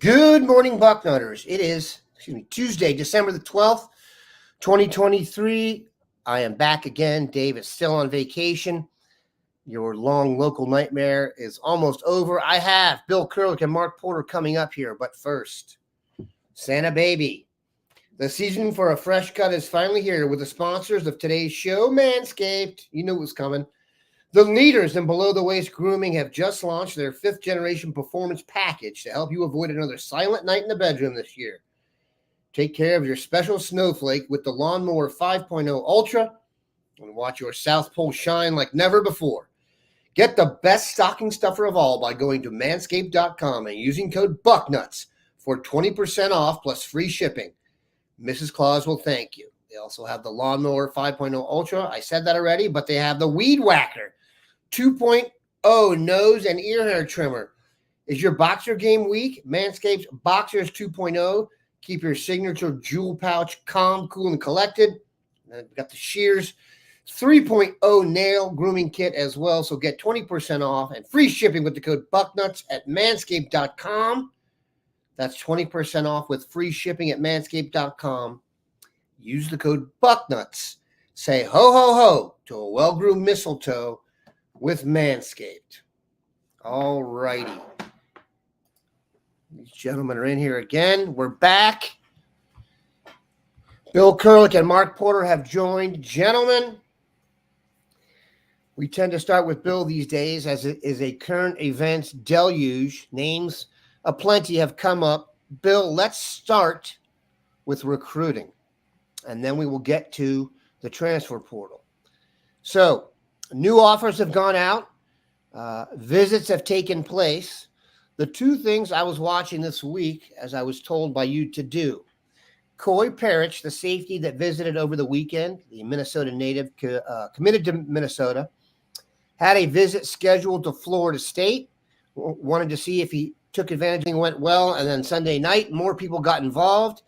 Good morning, Bucknutters. It is Tuesday, December the 12th, 2023. I am back again. Dave is still on vacation. Your long local nightmare is almost over. I have Bill Kurelic and Mark Porter coming up here. But first, Santa Baby. The season for a fresh cut is finally here with the sponsors of today's show, Manscaped. You knew it was coming. The leaders in below-the-waist grooming have just launched their 5th-generation performance package to help you avoid another silent night in the bedroom this year. Take care of your special snowflake with the Lawnmower 5.0 Ultra and watch your South Pole shine like never before. Get the best stocking stuffer of all by going to manscaped.com and using code BUCKNUTS for 20% off plus free shipping. Mrs. Claus will thank you. They also have the Lawnmower 5.0 Ultra. I said that already, but they have the Weed Whacker 2.0 nose and ear hair trimmer. Is your boxer game weak? Manscaped's Boxers 2.0. Keep your signature jewel pouch calm, cool, and collected. And we've got the Shears 3.0 nail grooming kit as well. So get 20% off and free shipping with the code BUCKNUTS at manscaped.com. That's 20% off with free shipping at manscaped.com. Use the code BUCKNUTS. Say ho, ho, ho to a well-groomed mistletoe with Manscaped. All righty. These gentlemen are in here again. We're back. Bill Kurelic and Mark Porter have joined. Gentlemen, we tend to start with Bill these days as it is a current events deluge. Names aplenty have come up. Bill, let's start with recruiting, and then we will get to the transfer portal. So, new offers have gone out. Visits have taken place. The two things I was watching this week, as I was told by you to do. Coy Parrish, the safety that visited over the weekend, the Minnesota native committed to Minnesota, had a visit scheduled to Florida State. Wanted to see if he took advantage and went well. And then Sunday night, more people got involved.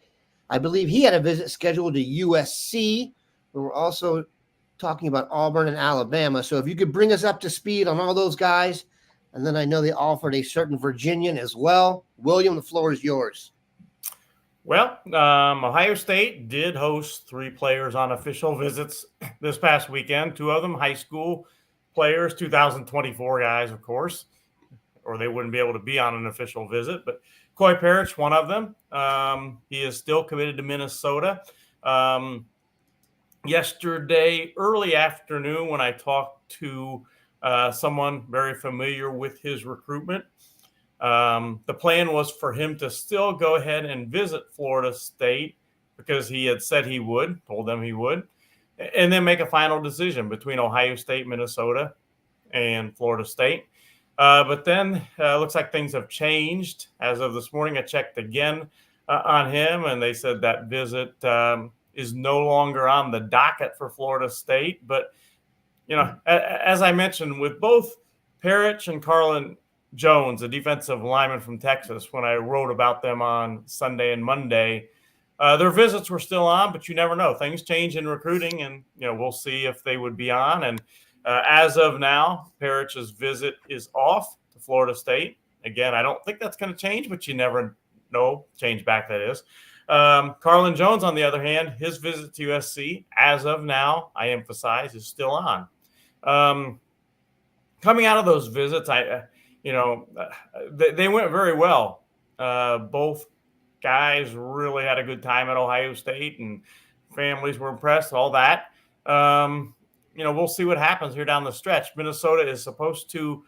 I believe he had a visit scheduled to USC. We were also talking about Auburn and Alabama. So if you could bring us up to speed on all those guys. And then I know they offered a certain Virginian as well. William, the floor is yours. Well, Ohio State did host 3 players on official visits this past weekend. 2 of them high school players, 2024 guys, of course, or they wouldn't be able to be on an official visit. But Coy Parrish, one of them, he is still committed to Minnesota. Yesterday, early afternoon, when I talked to someone very familiar with his recruitment, the plan was for him to still go ahead and visit Florida State because he had said he would, told them he would, and then make a final decision between Ohio State, Minnesota, and Florida State. But then looks like things have changed. As of this morning, I checked again on him, and they said that visit is no longer on the docket for Florida State. But, you know, as I mentioned, with both Parrish and Carlin Jones, a defensive lineman from Texas, when I wrote about them on Sunday and Monday, their visits were still on, but you never know. Things change in recruiting, and, you know, we'll see if they would be on. And as of now, Parrish's visit is off to Florida State. Again, I don't think that's going to change, but you never know. Change back, that is. Carlin Jones, on the other hand, his visit to USC, as of now, I emphasize, is still on. Coming out of those visits, they went very well. Both guys really had a good time at Ohio State, and families were impressed, all that. We'll see what happens here down the stretch. Minnesota is supposed to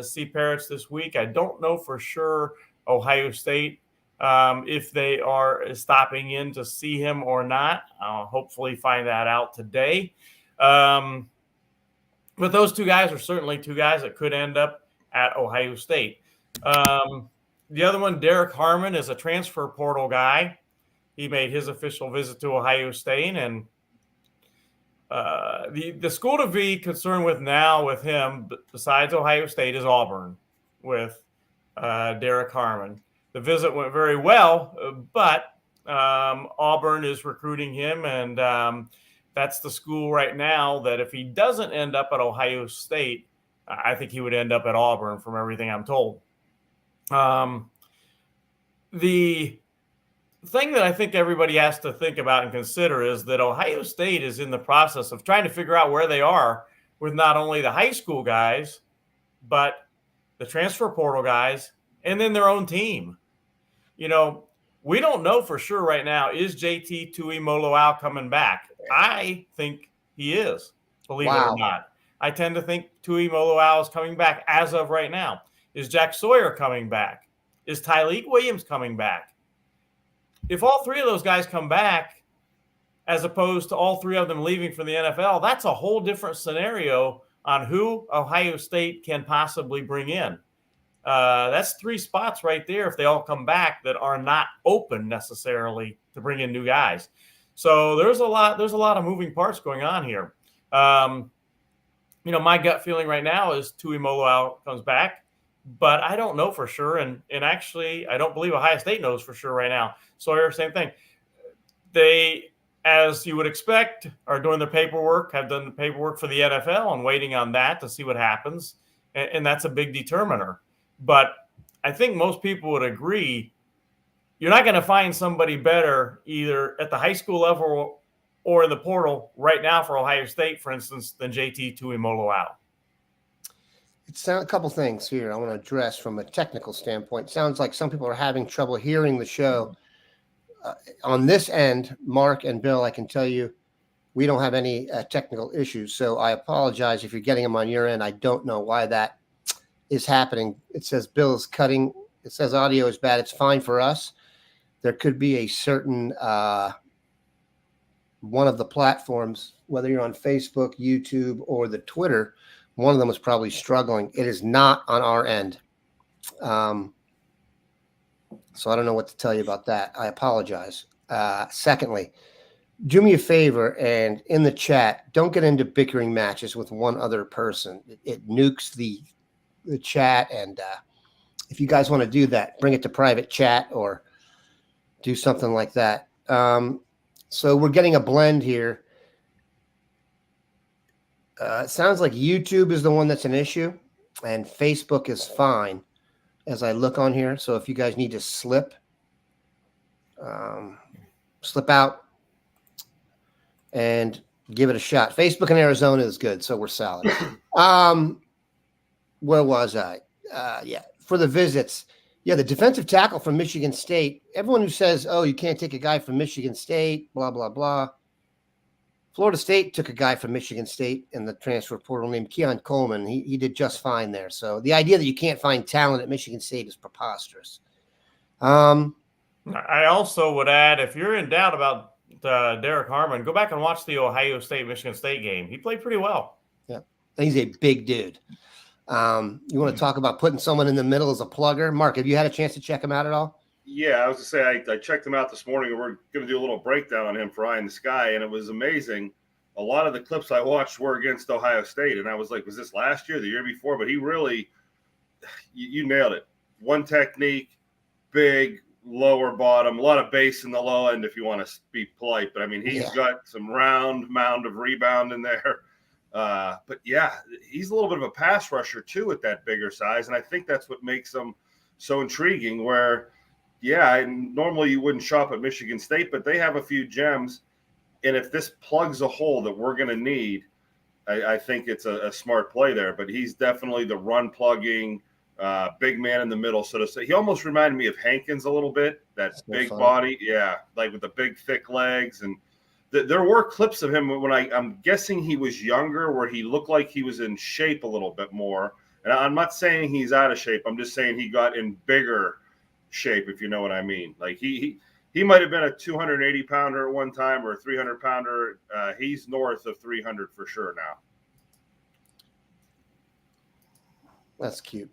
see Parrish this week. I don't know for sure Ohio State if they are stopping in to see him or not. I'll hopefully find that out today. But those 2 guys are certainly 2 guys that could end up at Ohio State. The other one, Derek Harmon, is a transfer portal guy. He made his official visit to Ohio State, and the school to be concerned with now with him, besides Ohio State, is Auburn with Derek Harmon. The visit went very well, but Auburn is recruiting him, and that's the school right now that if he doesn't end up at Ohio State, I think he would end up at Auburn from everything I'm told. The thing that I think everybody has to think about and consider is that Ohio State is in the process of trying to figure out where they are with not only the high school guys, but the transfer portal guys, and then their own team. You know, we don't know for sure right now, is JT Tuimoloau coming back? I think he is, believe it or Wow. not. I tend to think Tuimoloau is coming back as of right now. Is Jack Sawyer coming back? Is Tyleik Williams coming back? If all three of those guys come back, as opposed to all three of them leaving for the NFL, that's a whole different scenario on who Ohio State can possibly bring in. That's three spots right there if they all come back that are not open necessarily to bring in new guys. So there's a lot of moving parts going on here. My gut feeling right now is Tuimoloau comes back, but I don't know for sure. And actually, I don't believe Ohio State knows for sure right now. Sawyer, same thing. They, as you would expect, are doing their paperwork, have done the paperwork for the NFL and waiting on that to see what happens. And that's a big determiner. But I think most people would agree you're not going to find somebody better either at the high school level or in the portal right now for Ohio State, for instance, than JT Tuimoloau. It's a couple things here I want to address from a technical standpoint. Sounds like some people are having trouble hearing the show. On this end, Mark and Bill, I can tell you we don't have any technical issues. So I apologize if you're getting them on your end. I don't know why that is happening. It says Bill is cutting. It says audio is bad. It's fine for us. There could be a certain one of the platforms, whether you're on Facebook, YouTube, or the Twitter, one of them is probably struggling. It is not on our end. So I don't know what to tell you about that. I apologize. Secondly, do me a favor and in the chat, don't get into bickering matches with one other person. It nukes the chat. And if you guys want to do that, bring it to private chat or do something like that. So we're getting a blend here. It sounds like YouTube is the one that's an issue and Facebook is fine as I look on here. So if you guys need to slip out and give it a shot. Facebook in Arizona is good, so we're solid. Where was I? For the visits. Yeah, the defensive tackle from Michigan State. Everyone who says, oh, you can't take a guy from Michigan State, blah, blah, blah. Florida State took a guy from Michigan State in the transfer portal named Keon Coleman. He did just fine there. So the idea that you can't find talent at Michigan State is preposterous. I also would add, if you're in doubt about Derek Harmon, go back and watch the Ohio State-Michigan State game. He played pretty well. Yeah, he's a big dude. You want to talk about putting someone in the middle as a plugger? Mark, have you had a chance to check him out at all? Yeah, I was going to say I checked him out this morning, and we're going to do a little breakdown on him for Eye in the Sky, and it was amazing. A lot of the clips I watched were against Ohio State, and I was like, was this last year, the year before? But he really, you nailed it. One technique, big, lower bottom, a lot of base in the low end if you want to be polite. But, I mean, he's got some round mound of rebound in there. But, yeah, he's a little bit of a pass rusher, too, at that bigger size, and I think that's what makes him so intriguing where – yeah, normally you wouldn't shop at Michigan State, but they have a few gems. And if this plugs a hole that we're going to need, I think it's a smart play there. But he's definitely the run plugging, big man in the middle, so to say. He almost reminded me of Hankins a little bit, that big body. Yeah, like with the big, thick legs. And there were clips of him when I'm guessing he was younger where he looked like he was in shape a little bit more. And I'm not saying he's out of shape. I'm just saying he got in bigger shape, if you know what I mean. Like he might have been a 280 pounder at one time or a 300 pounder. He's north of 300 for sure now. That's cute.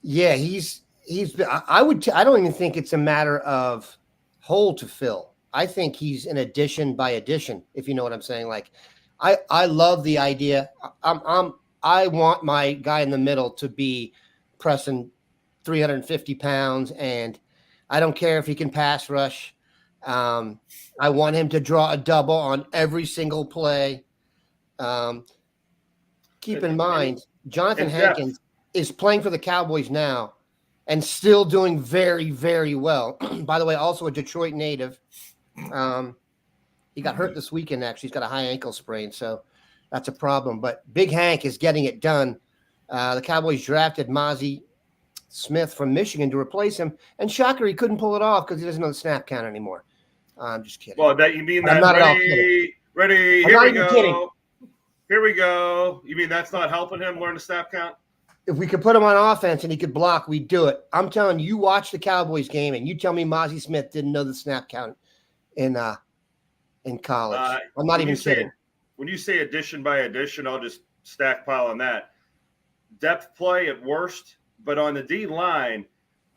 Yeah, he's I don't even think it's a matter of hole to fill. I think he's an addition by addition, if you know what I'm saying. Like I love the idea. I want my guy in the middle to be pressing 350 pounds, and I don't care if he can pass rush. I want him to draw a double on every single play. Keep in mind, Jonathan Hankins is playing for the Cowboys now. and still doing very, very well. By the way, also a Detroit native. He got hurt this weekend, actually. He's got a high ankle sprain, so that's a problem. But Big Hank is getting it done. The Cowboys drafted Mozzie Smith from Michigan to replace him. And shocker, he couldn't pull it off because he doesn't know the snap count anymore. I'm just kidding. Well, that you mean I'm that not at all kidding. ready, I'm here not we even go. kidding. Here we go. You mean that's not helping him learn the snap count? If we could put him on offense and he could block, we'd do it. I'm telling you, watch the Cowboys game and you tell me Mozzie Smith didn't know the snap count in college. I'm not even kidding. When you say addition by addition, I'll just stackpile on that. Depth play at worst, but on the D line,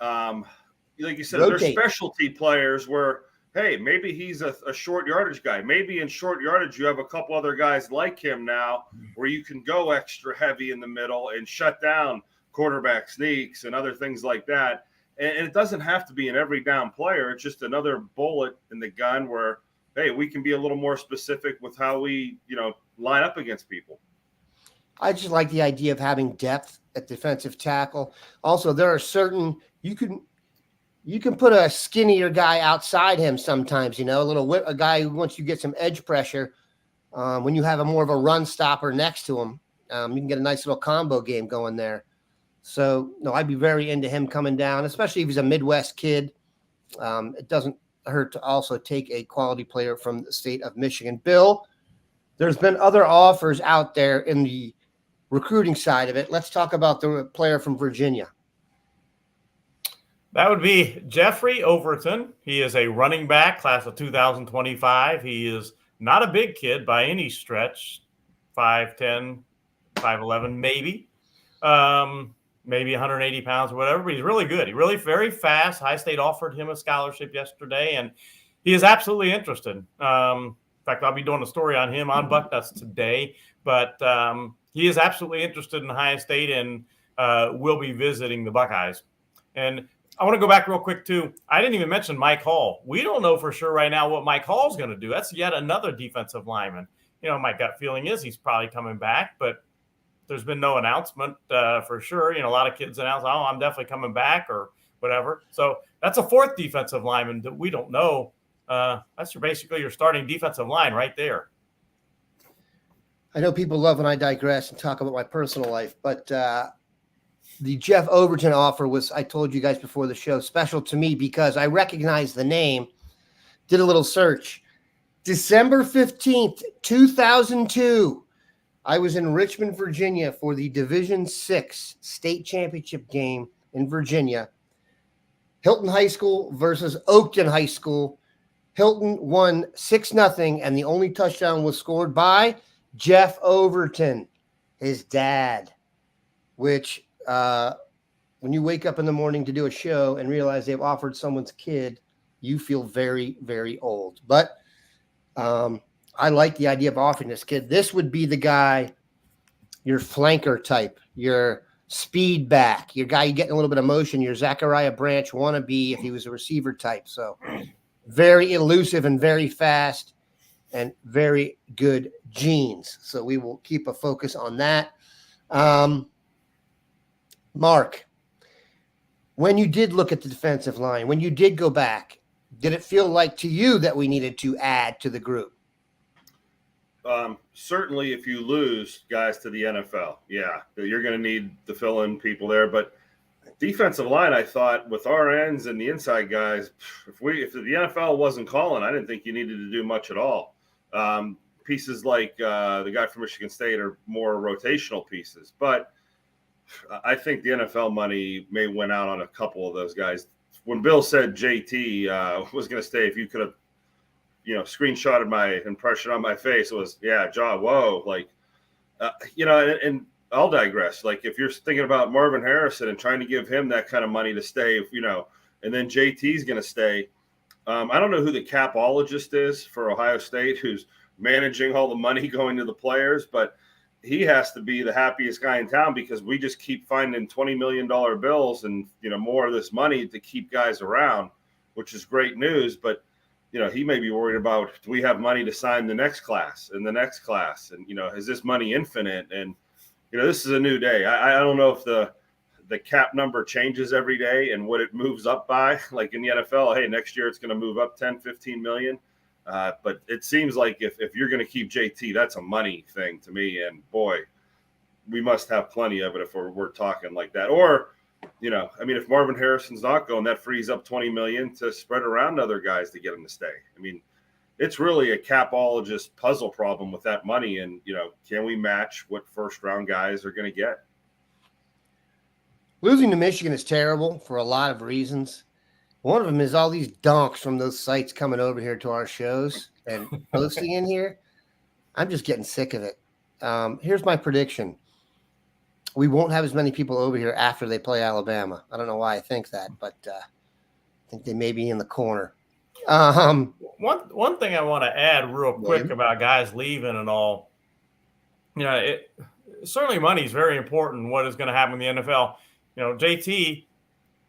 like you said, Rotate. there's specialty players where, hey, maybe he's a short yardage guy. Maybe in short yardage you have a couple other guys like him now where you can go extra heavy in the middle and shut down quarterback sneaks and other things like that. And it doesn't have to be an every down player. It's just another bullet in the gun where, hey, we can be a little more specific with how we, line up against people. I just like the idea of having depth at defensive tackle. Also, there are certain you can put a skinnier guy outside him sometimes. A guy who once you get some edge pressure, when you have a more of a run stopper next to him, you can get a nice little combo game going there. So, no, I'd be very into him coming down, especially if he's a Midwest kid. It doesn't hurt to also take a quality player from the state of Michigan. Bill, there's been other offers out there in the recruiting side of it. Let's talk about the player from Virginia. That would be Jeffrey Overton. He is a running back, class of 2025. He is not a big kid by any stretch, 5'10", 5'11", maybe. Maybe 180 pounds or whatever, but he's really good. He's really very fast. High State offered him a scholarship yesterday, and he is absolutely interested. In fact, I'll be doing a story on him on Bucknuts today, but he is absolutely interested in High State and will be visiting the Buckeyes. And I want to go back real quick, too. I didn't even mention Mike Hall. We don't know for sure right now what Mike Hall is going to do. That's yet another defensive lineman. My gut feeling is he's probably coming back, but there's been no announcement for sure. A lot of kids announce, oh, I'm definitely coming back or whatever. So that's a fourth defensive lineman that we don't know. That's basically your starting defensive line right there. I know people love when I digress and talk about my personal life, but the Jeff Overton offer was, I told you guys before the show, special to me because I recognized the name, did a little search. December 15th, 2002. I was in Richmond, Virginia for the Division VI state championship game in Virginia. Hilton High School versus Oakton High School. Hilton won 6-0, and the only touchdown was scored by Jeff Overton, his dad, which when you wake up in the morning to do a show and realize they've offered someone's kid, you feel very, very old. But I like the idea of offering this kid. This would be the guy, your flanker type, your speed back, your guy you getting a little bit of motion, your Zachariah Branch wannabe if he was a receiver type. So very elusive and very fast and very good genes. So we will keep a focus on that. Mark, when you did look at the defensive line, when you did go back, did it feel like to you that we needed to add to the group? Certainly if you lose guys to the NFL, yeah, you're going to need the fill-in people there. But defensive line, I thought with our ends and the inside guys, if the NFL wasn't calling, I didn't think you needed to do much at all. Pieces like the guy from Michigan State are more rotational pieces, but I think the NFL money may win out on a couple of those guys. When Bill said JT was going to stay, if you could have, screenshotted my impression on my face, it was, whoa. And I'll digress. Like if you're thinking about Marvin Harrison and trying to give him that kind of money to stay, and then JT's going to stay. I don't know who the capologist is for Ohio State, who's managing all the money going to the players, but he has to be the happiest guy in town because we just keep finding $20 million bills and, more of this money to keep guys around, which is great news. But, he may be worried about, do we have money to sign the next class and the next class? And, is this money infinite? And, this is a new day. I don't know if the the cap number changes every day and what it moves up by. Like in the NFL, hey, next year it's going to move up 10, 15 million. But it seems like if you're going to keep JT, that's a money thing to me. And boy, we must have plenty of it if we're talking like that. Or, I mean, if Marvin Harrison's not going, that frees up 20 million to spread around other guys to get him to stay. I mean, it's really a capologist puzzle problem with that money. And, can we match what first round guys are going to get? Losing to Michigan is terrible for a lot of reasons. One of them is all these donks from those sites coming over here to our shows and posting in here. I'm just getting sick of it. Here's my prediction. We won't have as many people over here after they play Alabama. I don't know why I think that, but I think they may be in the corner. One thing I want to add real quick about guys leaving and all, certainly money is very important. What is going to happen in the NFL? JT,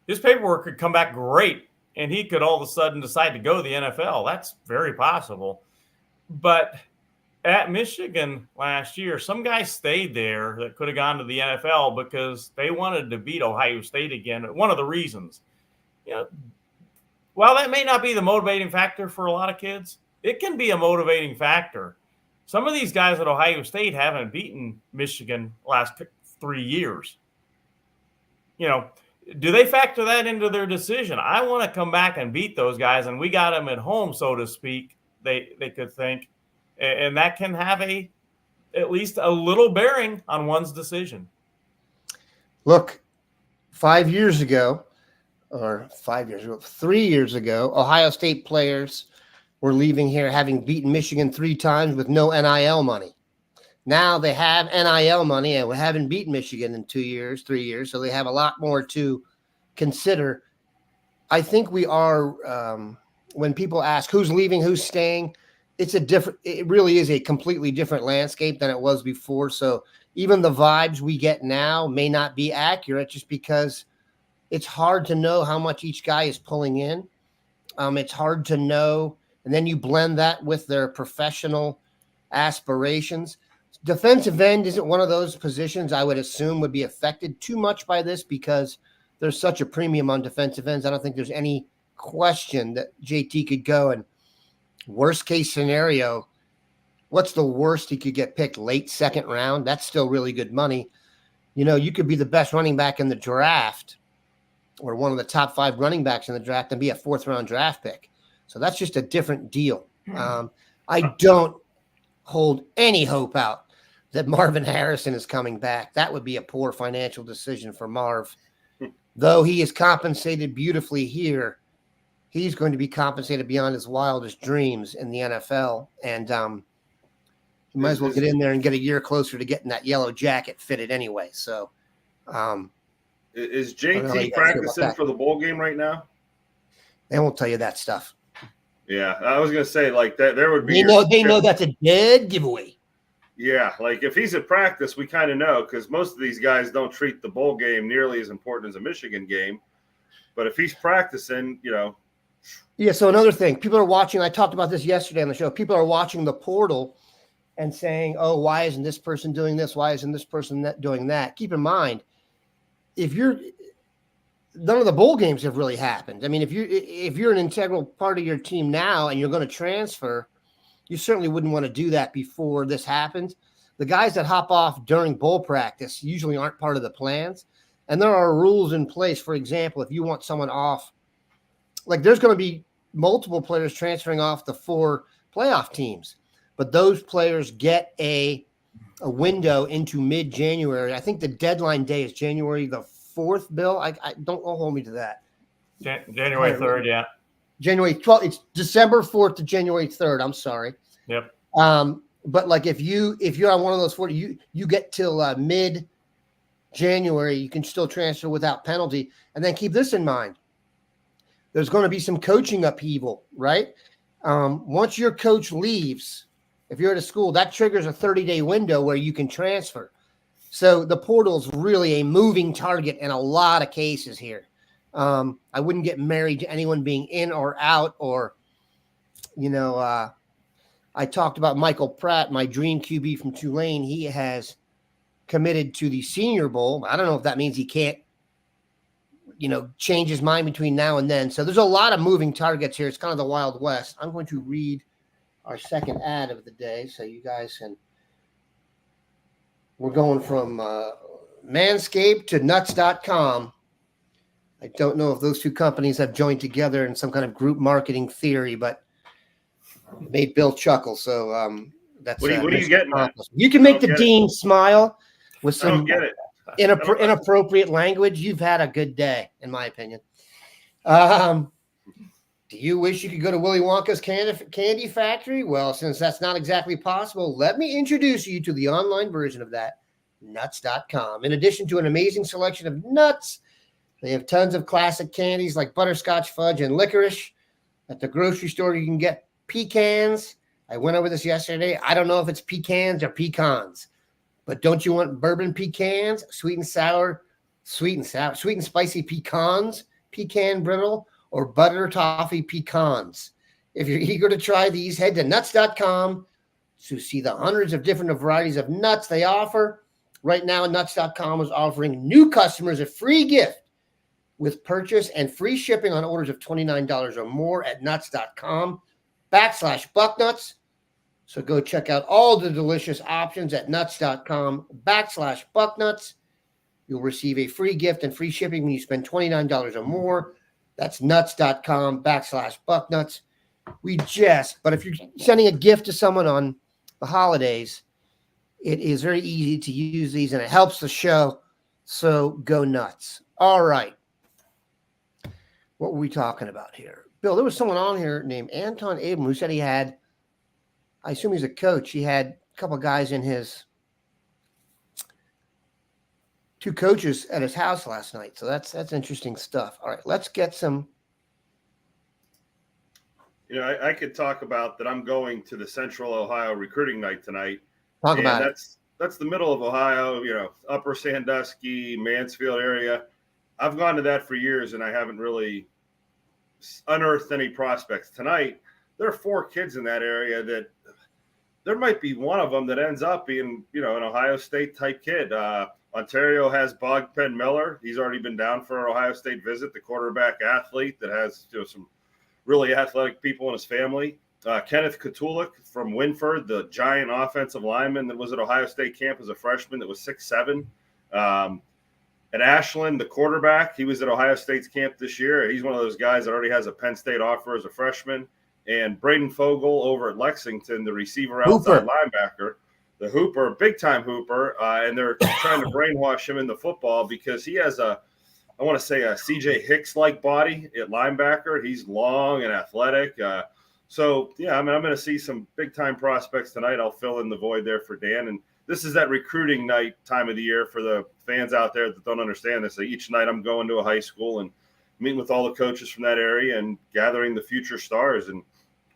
his paperwork could come back great, and he could all of a sudden decide to go to the NFL. That's very possible. But at Michigan last year, some guys stayed there that could have gone to the NFL because they wanted to beat Ohio State again. One of the reasons, while that may not be the motivating factor for a lot of kids, it can be a motivating factor. Some of these guys at Ohio State haven't beaten Michigan last 3 years. Do they factor that into their decision? I want to come back and beat those guys, and we got them at home, so to speak, they could think. And that can have at least a little bearing on one's decision. Look, 3 years ago, Ohio State players were leaving here having beaten Michigan 3 times with no NIL money. Now they have NIL money and we haven't beaten Michigan in 3 years, so they have a lot more to consider. I think we are, when people ask who's leaving, who's staying, it really is a completely different landscape than it was before. So even the vibes we get now may not be accurate just because it's hard to know how much each guy is pulling in. It's hard to know. And then you blend that with their professional aspirations. Defensive end isn't one of those positions I would assume would be affected too much by this because there's such a premium on defensive ends. I don't think there's any question that JT could go, and worst case scenario, what's the worst he could get picked? Late second round? That's still really good money. You could be the best running back in the draft or one of the top 5 running backs in the draft and be a 4th round draft pick. So that's just a different deal. I don't hold any hope out that Marvin Harrison is coming back. That would be a poor financial decision for Marv. Though he is compensated beautifully here, he's going to be compensated beyond his wildest dreams in the NFL. And he might as well get in there and get a year closer to getting that yellow jacket fitted anyway. So is JT practicing for the bowl game right now? They won't tell you that stuff. Yeah, I was going to say, like, that there would be. They know that's a dead giveaway. Yeah, like if he's at practice, we kind of know because most of these guys don't treat the bowl game nearly as important as a Michigan game. But if he's practicing, Yeah, so another thing, people are watching. I talked about this yesterday on the show. People are watching the portal and saying, oh, why isn't this person doing this? Why isn't this person doing that? Keep in mind, none of the bowl games have really happened. I mean, if you're an integral part of your team now and you're going to transfer, you certainly wouldn't want to do that before this happens. The guys that hop off during bowl practice usually aren't part of the plans. And there are rules in place. For example, if you want someone off, like there's going to be multiple players transferring off the 4 playoff teams, but those players get a window into mid-January. I think the deadline day is January the 4th, Bill. I don't hold me to that. January 3rd, yeah. January 12th. It's December 4th to January 3rd. I'm sorry. Yep. But like if you're on one of those 4, you get till mid-January, you can still transfer without penalty. And then keep this in mind. There's going to be some coaching upheaval, right? Once your coach leaves, if you're at a school, that triggers a 30-day window where you can transfer. So the portal is really a moving target in a lot of cases here. I wouldn't get married to anyone being in or out or, I talked about Michael Pratt, my dream QB from Tulane. He has committed to the Senior Bowl. I don't know if that means he can't change his mind between now and then. So there's a lot of moving targets here. It's kind of the Wild West. I'm going to read our second ad of the day so you guys can. We're going from Manscaped to nuts.com. I don't know if those two companies have joined together in some kind of group marketing theory, but it made Bill chuckle. So that's what are you getting at? You can make the dean smile with I don't some get it. inappropriate language. You've had a good day, in my opinion. Do you wish you could go to Willy Wonka's candy factory? Well, since that's not exactly possible, let me introduce you to the online version of that, nuts.com. In addition to an amazing selection of nuts, they have tons of classic candies like butterscotch, fudge, and licorice. At the grocery store, you can get pecans. I went over this yesterday. I don't know if it's pecans or pecans, but don't you want bourbon pecans, sweet and spicy pecans, pecan brittle, or butter toffee pecans? If you're eager to try these, head to nuts.com to see the hundreds of different varieties of nuts they offer. Right now, nuts.com is offering new customers a free gift with purchase and free shipping on orders of $29 or more at nuts.com/bucknuts. So go check out all the delicious options at nuts.com/bucknuts. You'll receive a free gift and free shipping when you spend $29 or more. That's nuts.com/bucknuts. But if you're sending a gift to someone on the holidays, it is very easy to use these and it helps the show. So go nuts. All right. What were we talking about here? Bill, there was someone on here named Anton Abram who said he had, I assume he's a coach, he had a couple of guys in his, two coaches at his house last night. So that's interesting stuff. All right, let's get some. I could talk about that. I'm going to the Central Ohio recruiting night tonight. Talk about it. That's the middle of Ohio, Upper Sandusky, Mansfield area. I've gone to that for years and I haven't really unearthed any prospects. Tonight, there are 4 kids in that area that there might be one of them that ends up being, an Ohio State type kid. Ontario has Bogpen Miller. He's already been down for an Ohio State visit, the quarterback athlete that has some really athletic people in his family. Kenneth Kurelic from Winford, the giant offensive lineman that was at Ohio State camp as a freshman that was 6'7". And Ashland, the quarterback, he was at Ohio State's camp this year. He's one of those guys that already has a Penn State offer as a freshman. And Braden Fogel over at Lexington, the receiver outside linebacker, the hooper, big-time hooper, and they're trying to brainwash him into football because he has a C.J. Hicks-like body at linebacker. He's long and athletic. I'm going to see some big-time prospects tonight. I'll fill in the void there for Dan. And this is that recruiting night time of the year for the fans out there that don't understand this. Each night I'm going to a high school and meeting with all the coaches from that area and gathering the future stars. And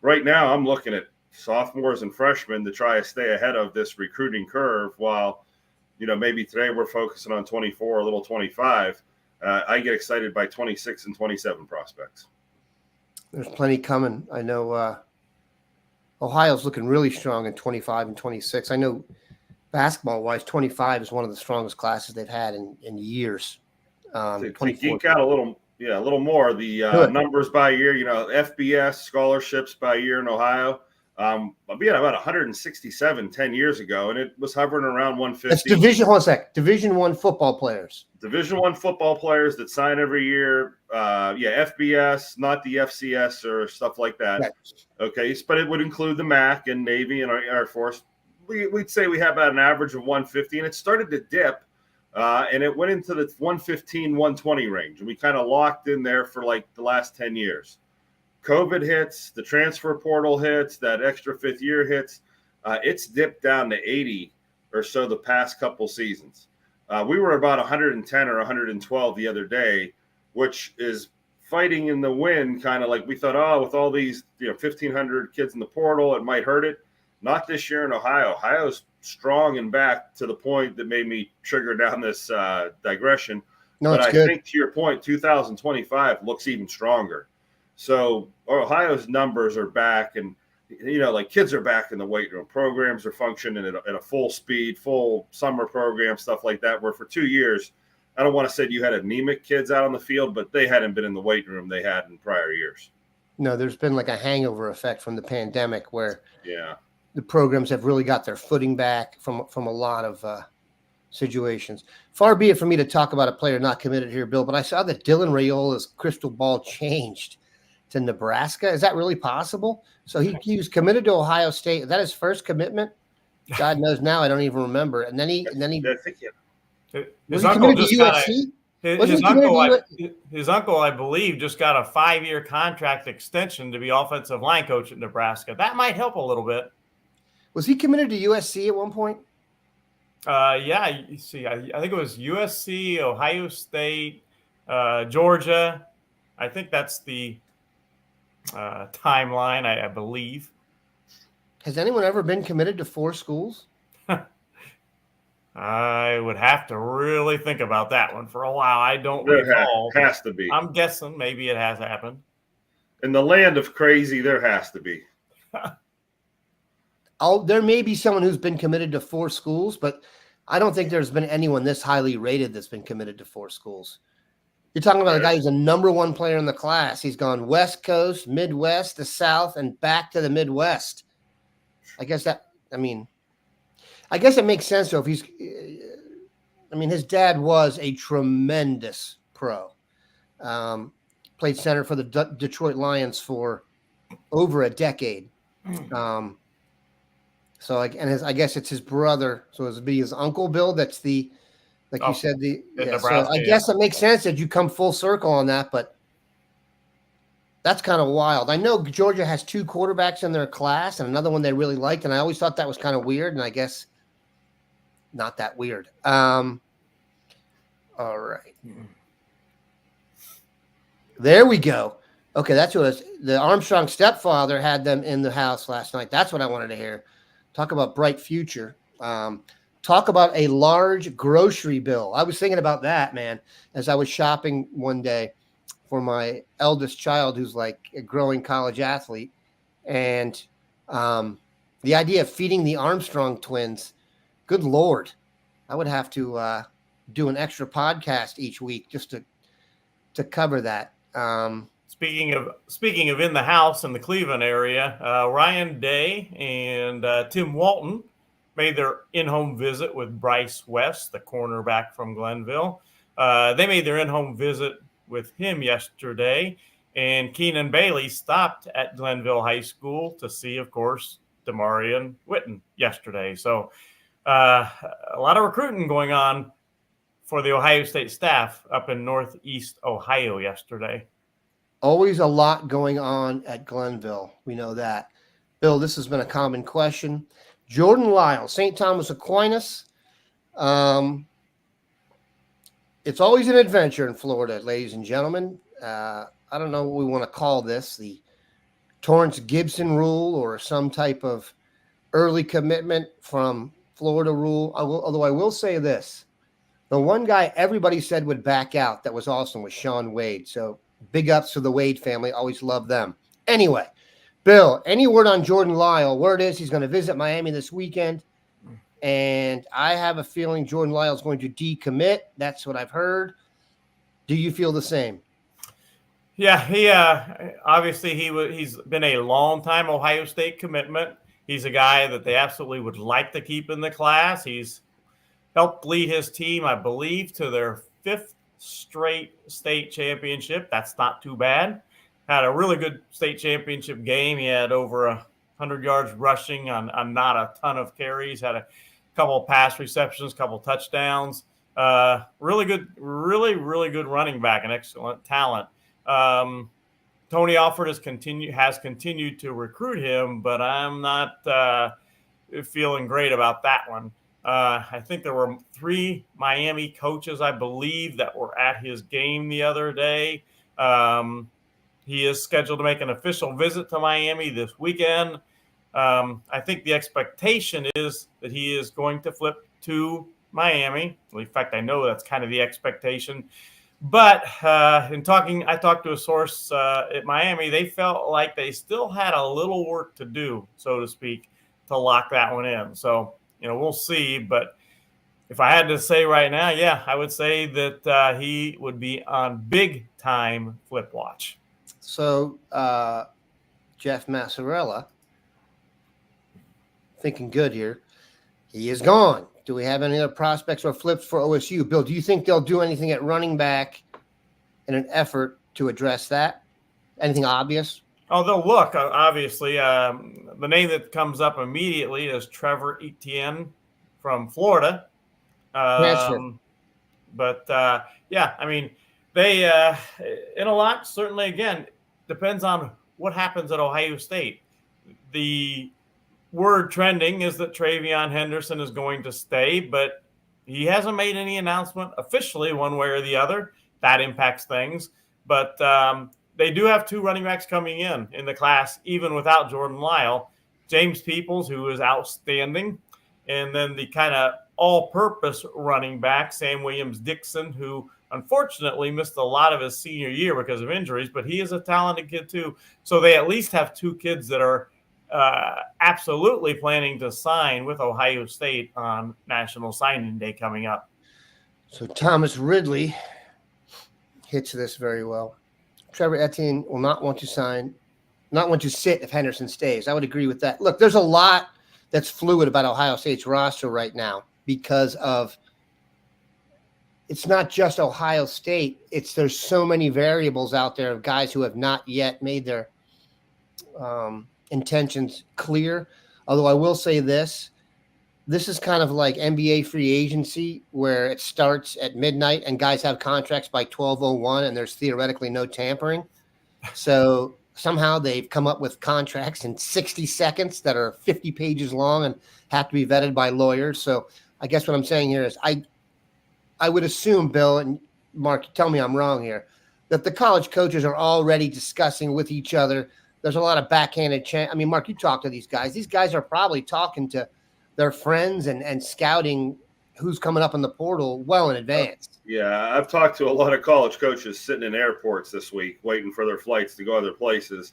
right now I'm looking at sophomores and freshmen to try to stay ahead of this recruiting curve while, maybe today we're focusing on 24, a little 25. I get excited by 26 and 27 prospects. There's plenty coming. I know Ohio's looking really strong in 25 and 26. I know basketball-wise, 25 is one of the strongest classes they've had in years. To geek out a little more, the numbers by year, FBS scholarships by year in Ohio. I'll be at about 167 10 years ago, and it was hovering around 150. That's Division I football players. Division I football players that sign every year. FBS, not the FCS or stuff like that. Right. Okay, but it would include the MAC and Navy and our Air Force. We'd say we have about an average of 150, and it started to dip, and it went into the 115, 120 range, and we kind of locked in there for like the last 10 years. COVID hits, the transfer portal hits, that extra fifth year hits. It's dipped down to 80 or so the past couple seasons. We were about 110 or 112 the other day, which is fighting in the wind, kind of like we thought, with all these 1,500 kids in the portal, it might hurt it. Not this year in Ohio. Ohio's strong and back to the point that made me trigger down this digression. No, but I good. think to your point, 2025 looks even stronger. So Ohio's numbers are back, and kids are back in the weight room. Programs are functioning at a full speed, full summer program, stuff like that. Where for 2 years, I don't want to say you had anemic kids out on the field, but they hadn't been in the weight room they had in prior years. No, there's been like a hangover effect from the pandemic where the programs have really got their footing back from a lot of situations. Far be it for me to talk about a player not committed here, Bill, but I saw that Dylan Raiola's crystal ball changed to Nebraska. Is that really possible? So he was committed to Ohio State. Is that his first commitment? God knows now. I don't even remember. And then he his uncle just got his uncle, I believe, just got a 5-year contract extension to be offensive line coach at Nebraska. That might help a little bit. Was he committed to USC at one point? Yeah, you see, I think it was USC, Ohio State, Georgia. I think that's the timeline, I believe. Has anyone ever been committed to 4 schools? I would have to really think about that one for a while. I don't recall. Has to be. I'm guessing maybe it has happened. In the land of crazy, there has to be. There may be someone who's been committed to 4 schools, but I don't think there's been anyone this highly rated that's been committed to 4 schools. You're talking about a guy who's a number 1 player in the class. He's gone West Coast, Midwest, the South, and back to the Midwest. I guess it makes sense, though, if his dad was a tremendous pro. Played center for the Detroit Lions for over a decade. I guess it's his brother. So it would be his uncle, Bill. That's you said, so I guess it makes sense that you come full circle on that, but that's kind of wild. I know Georgia has 2 quarterbacks in their class and another one they really liked, and I always thought that was kind of weird, and I guess not that weird. All right. There we go. Okay, that's what the Armstrong stepfather had them in the house last night. That's what I wanted to hear. Talk about bright future. Talk about a large grocery bill. I was thinking about that, man, as I was shopping one day for my eldest child who's like a growing college athlete. And the idea of feeding the Armstrong twins, good Lord, I would have to do an extra podcast each week just to cover that. Speaking of in the house in the Cleveland area, Ryan Day and Tim Walton made their in-home visit with Bryce West, the cornerback from Glenville. They made their in-home visit with him yesterday, and Keenan Bailey stopped at Glenville High School to see, of course, Demarion Witten yesterday. So a lot of recruiting going on for the Ohio State staff up in Northeast Ohio yesterday. Always a lot going on at Glenville. We know that. Bill, this has been a common question. Jordan Lyle, St. Thomas Aquinas. It's always an adventure in Florida, ladies and gentlemen. I don't know what we want to call this, the Torrance Gibson rule or some type of early commitment from Florida rule. Although I will say this, the one guy everybody said would back out that was awesome was Sean Wade. So big ups to the Wade family. Always love them. Anyway, Bill, any word on Jordan Lyle? Word is he's going to visit Miami this weekend. And I have a feeling Jordan Lyle is going to decommit. That's what I've heard. Do you feel the same? Yeah, he obviously he's been a long time Ohio State commitment. He's a guy that they absolutely would like to keep in the class. He's helped lead his team, I believe, to their 5th straight state championship. That's not too bad. Had a really good state championship game. He had over 100 yards rushing on not a ton of carries. Had a couple of pass receptions, couple of touchdowns. Really good running back and excellent talent. Tony Alford has continued to recruit him, but I'm not feeling great about that one. I think there were 3 Miami coaches, I believe, that were at his game the other day. He is scheduled to make an official visit to Miami this weekend. I think the expectation is that he is going to flip to Miami. In fact, I know that's kind of the expectation. But I talked to a source at Miami. They felt like they still had a little work to do, so to speak, to lock that one in. So, we'll see. But If I had to say right now, yeah, I would say that he would be on big time flip watch. So Jeff Massarella, thinking good here. He is gone. Do we have any other prospects or flips for OSU? Bill, do you think they'll do anything at running back in an effort to address that? Anything obvious? Oh, they'll look, obviously. The name that comes up immediately is Trevor Etienne from Florida. Transfer. Yeah, I mean, they, in a lot, certainly, again, depends on what happens at Ohio State. The word trending is that Travion Henderson is going to stay, but he hasn't made any announcement officially one way or the other. That impacts things. But they do have 2 running backs coming in the class, even without Jordan Lyle. James Peoples, who is outstanding, and then the kind of all-purpose running back, Sam Williams-Dixon, who unfortunately missed a lot of his senior year because of injuries, but he is a talented kid too. So they at least have 2 kids that are absolutely planning to sign with Ohio State on National Signing Day coming up. So Thomas Ridley hits this very well. Trevor Etienne will not want to sit if Henderson stays. I would agree with that. Look, there's a lot that's fluid about Ohio State's roster right now because of it's not just Ohio State. There's so many variables out there of guys who have not yet made their intentions clear. Although I will say this is kind of like NBA free agency where it starts at midnight and guys have contracts by 12:01 and there's theoretically no tampering. So somehow they've come up with contracts in 60 seconds that are 50 pages long and have to be vetted by lawyers. So I guess what I'm saying here is I would assume, Bill and Mark, tell me I'm wrong here, that the college coaches are already discussing with each other. There's a lot of backhanded I mean, Mark, you talk to these guys. These guys are probably talking to their friends and scouting who's coming up in the portal well in advance. Yeah, I've talked to a lot of college coaches sitting in airports this week waiting for their flights to go other places.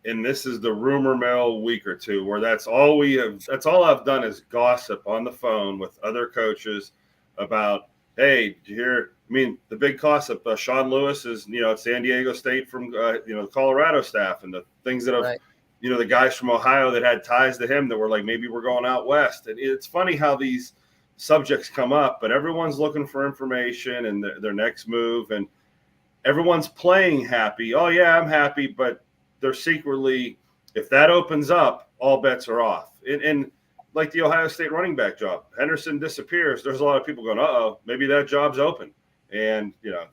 And this is the rumor mill week or two where that's all I've done is gossip on the phone with other coaches about, hey, did you hear? I mean, the big gossip, Sean Lewis is, at San Diego State from, the Colorado staff and the things that have, Right. The guys from Ohio that had ties to him that were like, maybe we're going out west. And it's funny how these subjects come up, but everyone's looking for information and their next move, and everyone's playing happy. Oh yeah, I'm happy, but they're secretly, if that opens up, all bets are off. And like the Ohio State running back job, Henderson disappears. There's a lot of people going, uh-oh, maybe that job's open. And,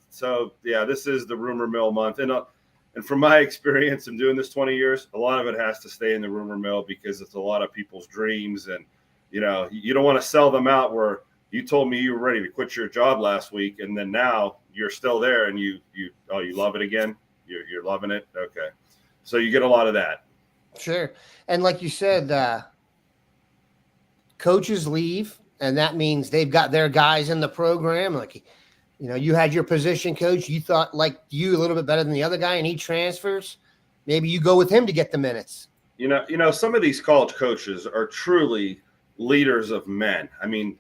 so yeah, this is the rumor mill month. And from my experience in doing this 20 years, a lot of it has to stay in the rumor mill because it's a lot of people's dreams. And, you don't want to sell them out where you told me you were ready to quit your job last week. And then now you're still there and you love it again. You're loving it. Okay. So you get a lot of that. Sure. And like you said, coaches leave, and that means they've got their guys in the program. Like, you had your position coach. You thought like you a little bit better than the other guy, and he transfers. Maybe you go with him to get the minutes. Some of these college coaches are truly leaders of men. I mean,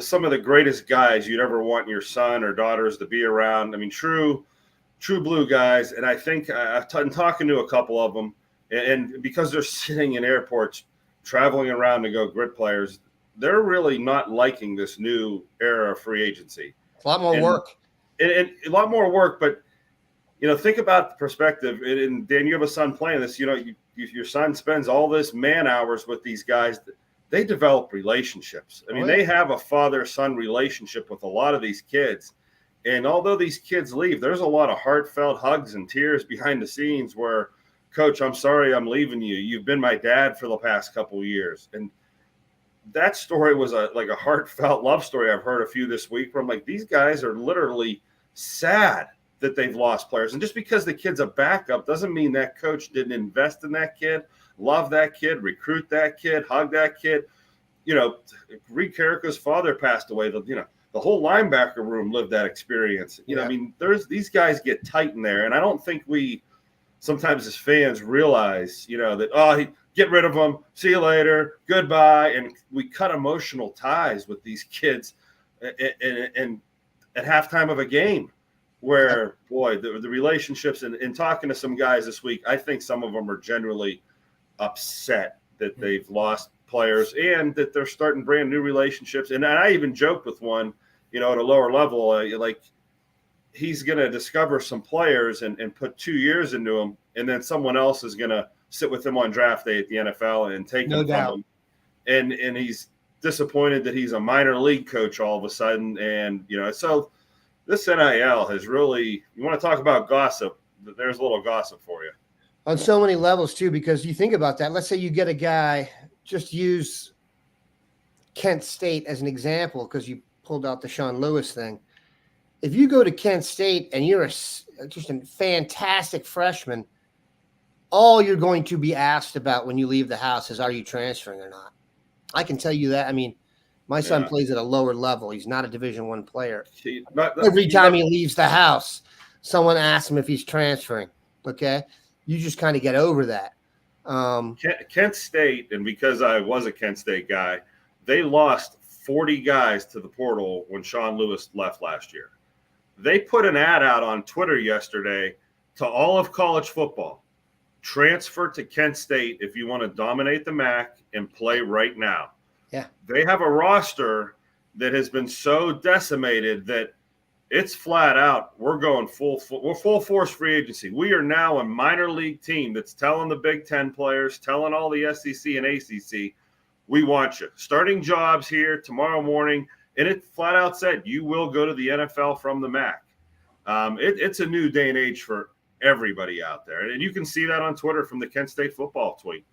some of the greatest guys you'd ever want your son or daughters to be around. I mean, true blue guys. And I think I've been talking to a couple of them, and because they're sitting in airports, traveling around to go grit players, they're really not liking this new era of free agency. It's a lot more work. And a lot more work, but think about the perspective. And Dan, you have a son playing this. Your son spends all this man hours with these guys. They develop relationships. I mean, they have a father-son relationship with a lot of these kids. And although these kids leave, there's a lot of heartfelt hugs and tears behind the scenes where, Coach, I'm sorry I'm leaving you. You've been my dad for the past couple of years. And that story was a heartfelt love story. I've heard a few this week from these guys are literally sad that they've lost players. And just because the kid's a backup doesn't mean that coach didn't invest in that kid, love that kid, recruit that kid, hug that kid. Reed Carrica's father passed away. The whole linebacker room lived that experience. I mean, these guys get tight in there. And I don't think we sometimes as fans realize, that, get rid of them, see you later, goodbye. And we cut emotional ties with these kids and at halftime of a game where, boy, the relationships and talking to some guys this week, I think some of them are generally upset that they've lost players and that they're starting brand new relationships. And I even joked with one, at a lower level, like he's going to discover some players and put 2 years into them, and then someone else is going to sit with him on draft day at the NFL and take him from him. And he's disappointed that he's a minor league coach all of a sudden. And, so this NIL has really, you want to talk about gossip, there's a little gossip for you. On so many levels too, because you think about that. Let's say you get a guy, just use Kent State as an example, because you pulled out the Sean Lewis thing. If you go to Kent State and you're just a fantastic freshman, all you're going to be asked about when you leave the house is, are you transferring or not? I can tell you that. I mean, my son plays at a lower level. He's not a Division I player. Every time he leaves the house, someone asks him if he's transferring. Okay. You just kind of get over that. Kent State, and because I was a Kent State guy, they lost 40 guys to the portal when Sean Lewis left last year. They put an ad out on Twitter yesterday to all of college football. Transfer to Kent State if you want to dominate the MAC and play right now. Yeah. They have a roster that has been so decimated that it's flat out. We're going full force free agency. We are now a minor league team that's telling the Big Ten players, telling all the SEC and ACC, we want you. Starting jobs here tomorrow morning. And it flat out said, you will go to the NFL from the MAC. It's a new day and age for everybody out there. And you can see that on Twitter from the Kent State football tweet.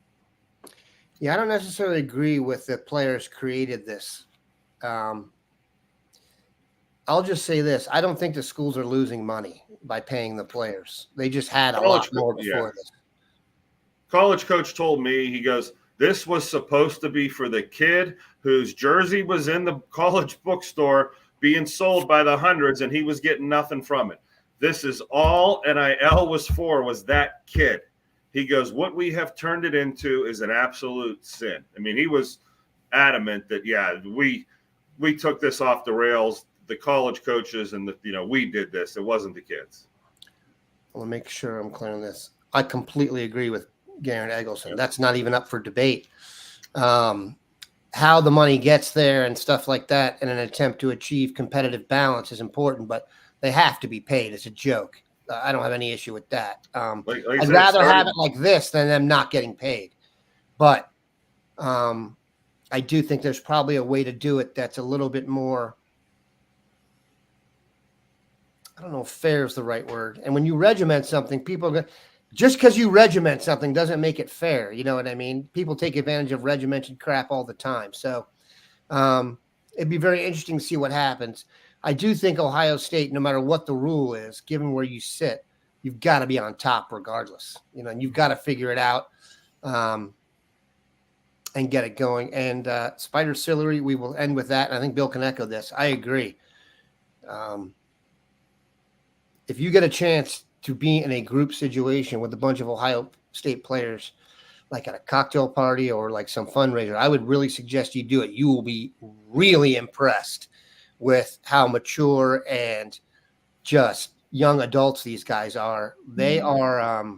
Yeah, I don't necessarily agree with the players created this. I'll just say this. I don't think the schools are losing money by paying the players. They just had a lot more before this. College coach told me, he goes, this was supposed to be for the kid whose jersey was in the college bookstore being sold by the hundreds, and he was getting nothing from it. This is all NIL was that kid. He goes, what we have turned it into is an absolute sin. I mean, he was adamant that, we took this off the rails. The college coaches and we did this. It wasn't the kids. Well, I'll make sure I'm clear on this. I completely agree with Garrett Eggleston. That's not even up for debate. How the money gets there and stuff like that in an attempt to achieve competitive balance is important, but they have to be paid. It's a joke. I don't have any issue with that. I'd rather have it like this than them not getting paid. But I do think there's probably a way to do it that's a little bit more, I don't know if fair is the right word. And when you regiment something, just because you regiment something doesn't make it fair. You know what I mean? People take advantage of regimented crap all the time. So it'd be very interesting to see what happens. I do think Ohio State, no matter what the rule is, given where you sit, you've got to be on top regardless. And you've got to figure it out and get it going. And Spider Sillery, we will end with that. And I think Bill can echo this. I agree. If you get a chance to be in a group situation with a bunch of Ohio State players, like at a cocktail party or like some fundraiser, I would really suggest you do it. You will be really impressed with how mature and just young adults these guys are. They are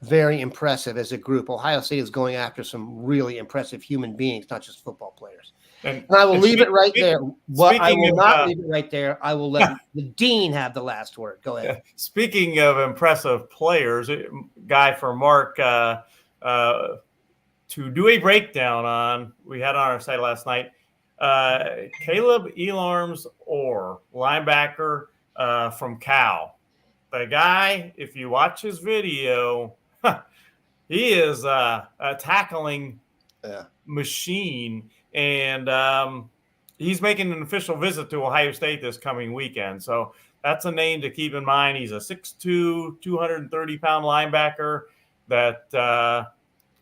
very impressive as a group. Ohio State is going after some really impressive human beings, not just football players. And I will leave it right there. I will not leave it right there. I will let the dean have the last word. Go ahead. Speaking of impressive players, guy for Mark to do a breakdown on, we had on our site last night, Caleb Elarms Orr, linebacker from Cal. The guy, if you watch his video, he is a tackling machine. And he's making an official visit to Ohio State this coming weekend. So that's a name to keep in mind. He's a 6'2", 230-pound linebacker that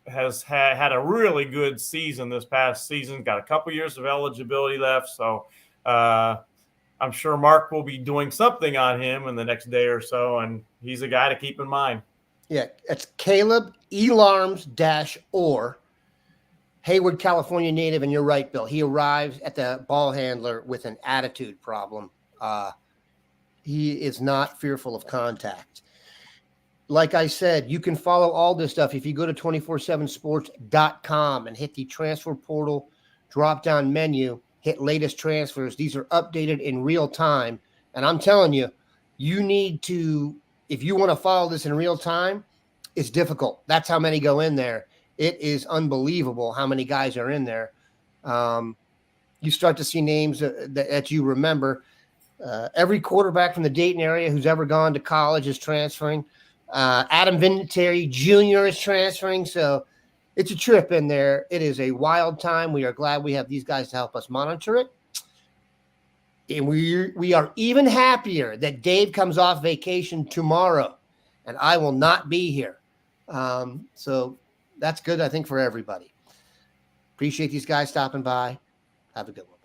has had a really good season this past season. Got a couple years of eligibility left. So I'm sure Mark will be doing something on him in the next day or so. And he's a guy to keep in mind. Yeah, it's Caleb Elarms-Orr. Hayward, California native, and you're right, Bill. He arrives at the ball handler with an attitude problem. He is not fearful of contact. Like I said, you can follow all this stuff if you go to 247sports.com and hit the transfer portal drop-down menu, hit latest transfers. These are updated in real time. And I'm telling you, you need to, if you want to follow this in real time, it's difficult. That's how many go in there. It is unbelievable how many guys are in there. You start to see names that you remember. Every quarterback from the Dayton area who's ever gone to college is transferring. Adam Vinatieri Jr. is transferring. So it's a trip in there. It is a wild time. We are glad we have these guys to help us monitor it. And we are even happier that Dave comes off vacation tomorrow and I will not be here. So that's good, I think, for everybody. Appreciate these guys stopping by. Have a good one.